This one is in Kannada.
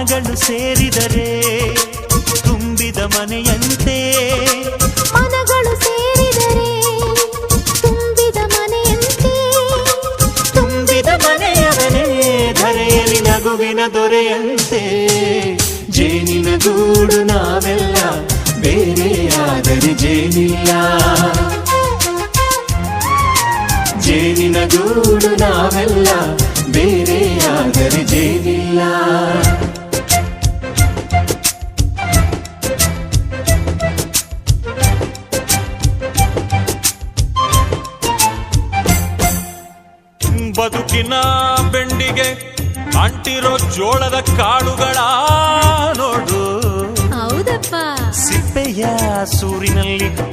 ಮನಗಳು ಸೇರಿದರೆ ತುಂಬಿದ ಮನೆಯಂತೆ. ಮನಗಳು ಸೇರಿದರೆ ತುಂಬಿದ ಮನೆಯಂತೆ. ತುಂಬಿದ ಮನೆಯವನೇ ಧರೆಯಲ್ಲಿ ನಗುವಿನ ದೊರೆಯಂತೆ. ಜೇನಿನ ಗೂಡು ನಾವೆಲ್ಲ ಬೇರೆಯಾದರೆ ಜೇನಿಲ್ಲ. ಜೇನಿನ ಗೂಡು ನಾವೆಲ್ಲ ಬೇರೆಯಾದರೆ ಜೇನಿಲ್ಲ. ಬದುಕಿನ ಬೆಂಡಿಗೆ ಅಂಟಿರೋ ಜೋಳದ ಕಾಳುಗಳ ನೋಡು. ಹೌದಪ್ಪ. ಸಿಪ್ಪೆಯ ಸೂರಿನಲ್ಲಿ